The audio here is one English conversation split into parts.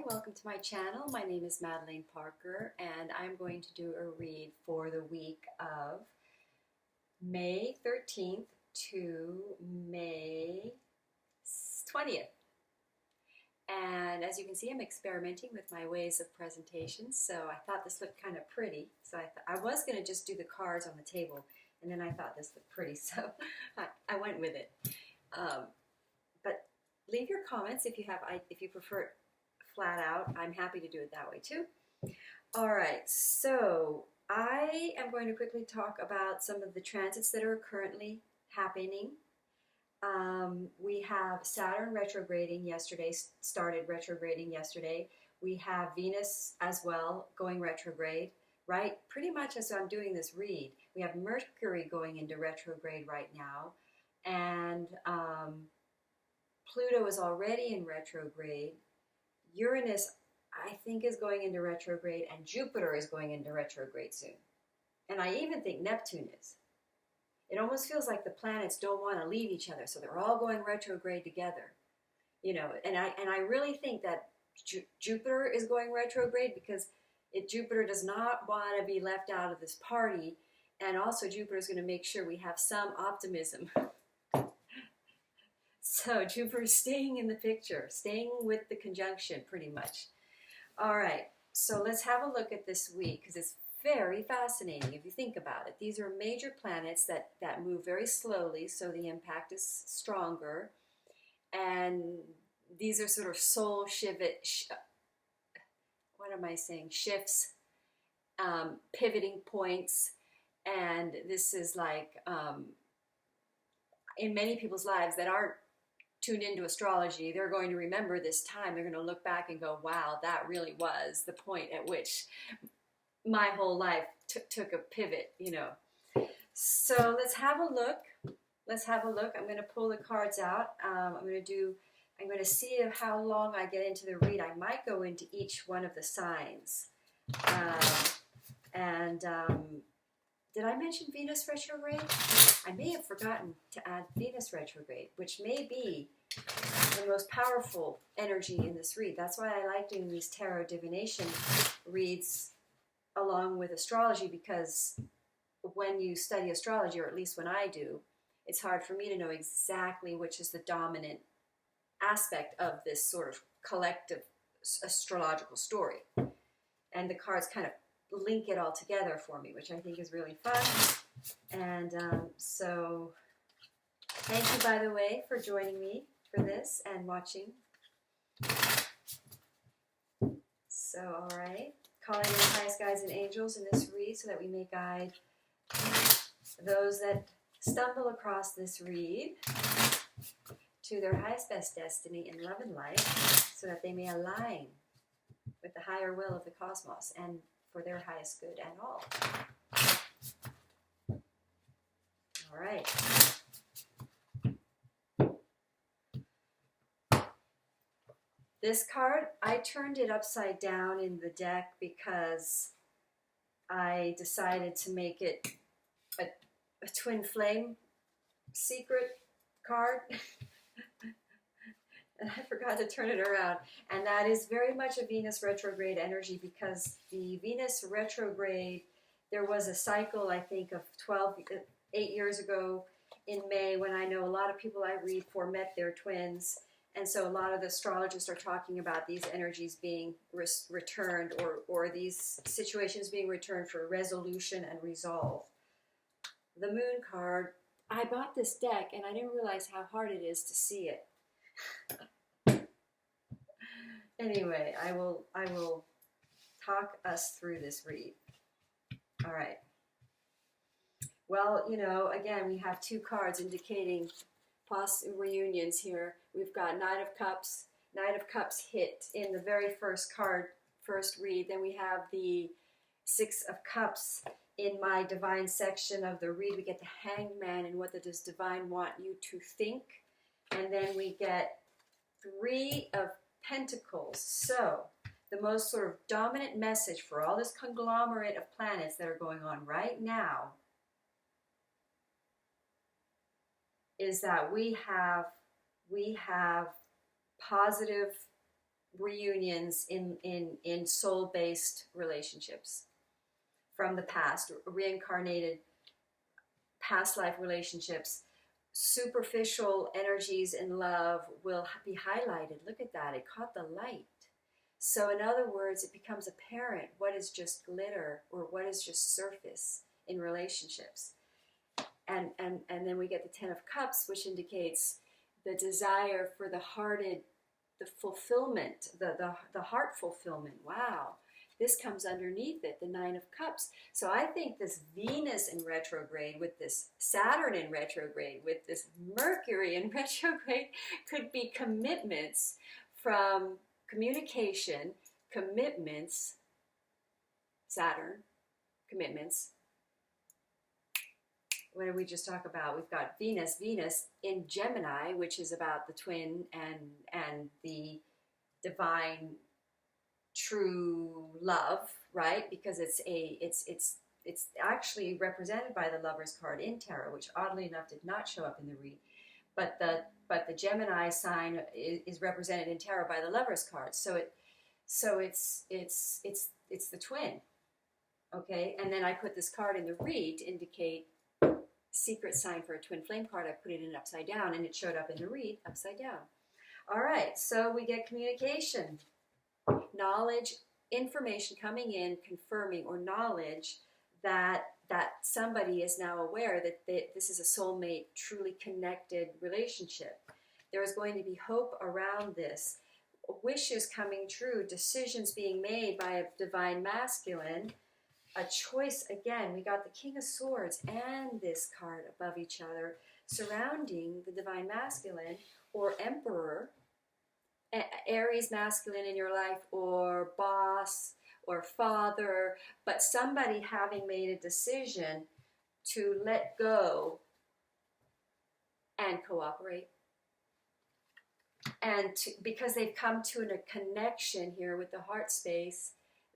welcome to my channel. My name is Madeline Parker and I'm going to do a read for the week of May 13th to May 20th. And as you can see, I'm experimenting with my ways of presentation, so I thought this looked kind of pretty. So I was going to just do the cards on the table, and then I thought this looked pretty, so I went with it. But leave your comments if you prefer it flat out. I'm happy to do it that way too. All right, so I am going to quickly talk about some of the transits that are currently happening. We have Saturn retrograding yesterday, started retrograding yesterday. We have Venus as well going retrograde, right? Pretty much as I'm doing this read. We have Mercury going into retrograde right now, and Pluto is already in retrograde. Uranus, I think, is going into retrograde, and Jupiter is going into retrograde soon. And I even think Neptune is. It almost feels like the planets don't want to leave each other, so they're all going retrograde together. You know, and I really think that Jupiter is going retrograde because Jupiter does not want to be left out of this party, and also Jupiter is going to make sure we have some optimism. So Jupiter is staying in the picture, staying with the conjunction pretty much. All right, so let's have a look at this week because it's very fascinating if you think about it. These are major planets that move very slowly, so the impact is stronger. And these are sort of soul shifts, pivoting points. And this is like, in many people's lives that aren't tuned into astrology, they're going to remember this time. They're going to look back and go, wow, that really was the point at which my whole life took a pivot, you know. So let's have a look. I'm going to pull the cards out. I'm going to see how long I get into the read. I might go into each one of the signs. Did I mention Venus retrograde? I may have forgotten to add Venus retrograde, which may be the most powerful energy in this read. That's why I like doing these tarot divination reads along with astrology, because when you study astrology, or at least when I do, it's hard for me to know exactly which is the dominant aspect of this sort of collective astrological story. And the cards kind of link it all together for me, which I think is really fun. And so thank you, by the way, for joining me for this and watching. So, all right. Calling in the highest guides and angels in this read so that we may guide those that stumble across this read to their highest best destiny in love and light, so that they may align with the higher will of the cosmos and for their highest good and all. All right. This card, I turned it upside down in the deck because I decided to make it a twin flame secret card. And I forgot to turn it around. And that is very much a Venus retrograde energy, because the Venus retrograde, there was a cycle, I think, of 8 years ago in May, when I know a lot of people I read for met their twins. And so a lot of the astrologists are talking about these energies being returned, or these situations being returned for resolution and resolve. The Moon card, I bought this deck and I didn't realize how hard it is to see it. Anyway, I will talk us through this read. All right. Well, you know, again, we have two cards indicating reunions here. We've got Knight of Cups. Knight of Cups hit in the very first read. Then we have the Six of Cups in my divine section of the read. We get the Hanged Man and what does divine want you to think. And then we get Three of Pentacles. So the most sort of dominant message for all this conglomerate of planets that are going on right now is that we have positive reunions in soul-based relationships from the past, reincarnated past life relationships. Superficial energies in love will be highlighted. Look at that, it caught the light. So in other words, it becomes apparent what is just glitter or what is just surface in relationships. And then we get the Ten of Cups, which indicates the desire for the hearted, the fulfillment, the heart fulfillment. Wow. This comes underneath it, the Nine of Cups. So I think this Venus in retrograde with this Saturn in retrograde with this Mercury in retrograde could be commitments from communication, commitments, Saturn, commitments. What did we just talk about? We've got Venus in Gemini, which is about the twin and the divine true love, right? Because it's actually represented by the Lover's card in tarot, which oddly enough did not show up in the read. But the Gemini sign is represented in tarot by the Lover's card. So it's the twin. Okay? And then I put this card in the read to indicate secret sign for a twin flame card. I put it in upside down and it showed up in the read upside down. All right, so we get communication. Knowledge, information coming in, confirming, or knowledge that somebody is now aware that this is a soulmate, truly connected relationship. There is going to be hope around this. Wishes coming true, decisions being made by a divine masculine, a choice. Again, we got the King of Swords and this card above each other, surrounding the divine masculine or emperor, Aries masculine in your life, or boss or father, but somebody having made a decision to let go and cooperate. And because they've come to a connection here with the heart space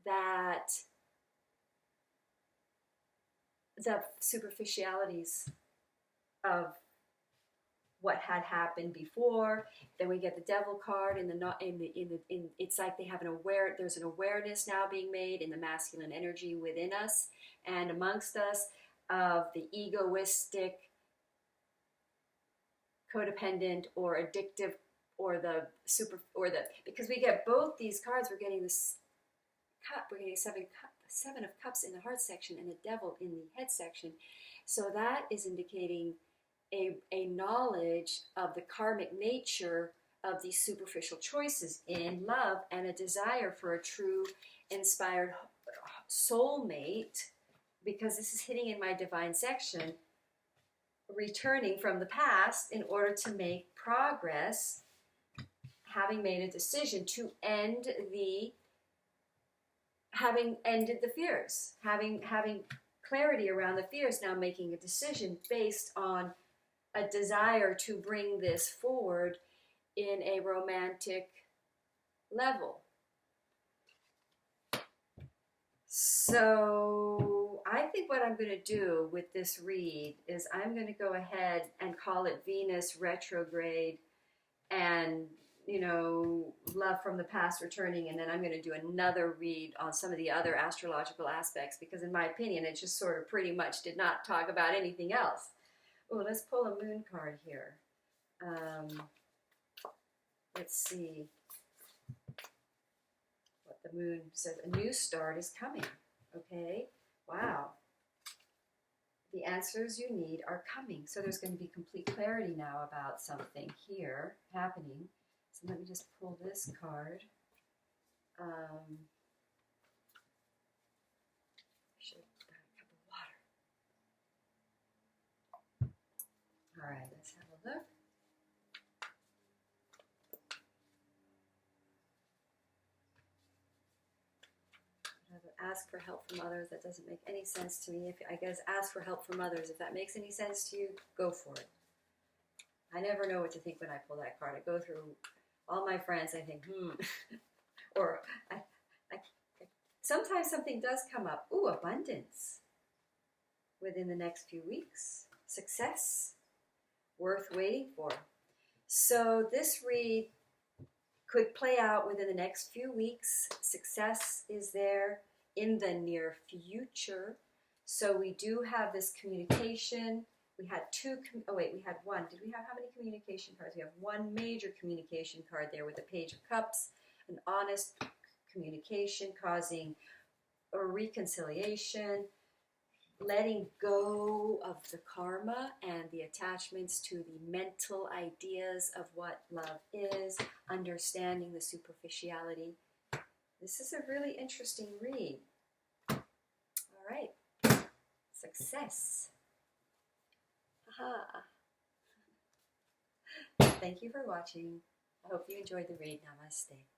that the superficialities of what had happened before. Then we get the Devil card it's like they have there's an awareness now being made in the masculine energy within us and amongst us of the egoistic, codependent, or addictive, or because we get both these cards, we're getting this cup, we're getting seven of cups in the heart section and the Devil in the head section. So that is indicating a knowledge of the karmic nature of these superficial choices in love and a desire for a true inspired soulmate, because this is hitting in my divine section, returning from the past in order to make progress, having made a decision to having ended the fears, having clarity around the fears, now making a decision based on a desire to bring this forward in a romantic level. So I think what I'm going to do with this read is I'm going to go ahead and call it Venus retrograde and, love from the past returning, and then I'm going to do another read on some of the other astrological aspects, because in my opinion it just sort of pretty much did not talk about anything else. Oh, let's pull a moon card here. Let's see what the moon says. A new start is coming. Okay? Wow. The answers you need are coming. So there's going to be complete clarity now about something here happening. So let me just pull this card. I should have got a cup of water. All right, let's have a look. Ask for help from others. That doesn't make any sense to me. I guess ask for help from others. If that makes any sense to you, go for it. I never know what to think when I pull that card. I go through all my friends. I think, or sometimes something does come up. Ooh, abundance within the next few weeks. Success worth waiting for. So this read could play out within the next few weeks. Success is there in the near future. So we do have this communication. We had we had one. Did we have how many communication cards? We have one major communication card there with the Page of Cups, an honest communication causing a reconciliation, letting go of the karma and the attachments to the mental ideas of what love is, understanding the superficiality. This is a really interesting read. All right. Success. Aha. Thank you for watching. I hope you enjoyed the read. Namaste.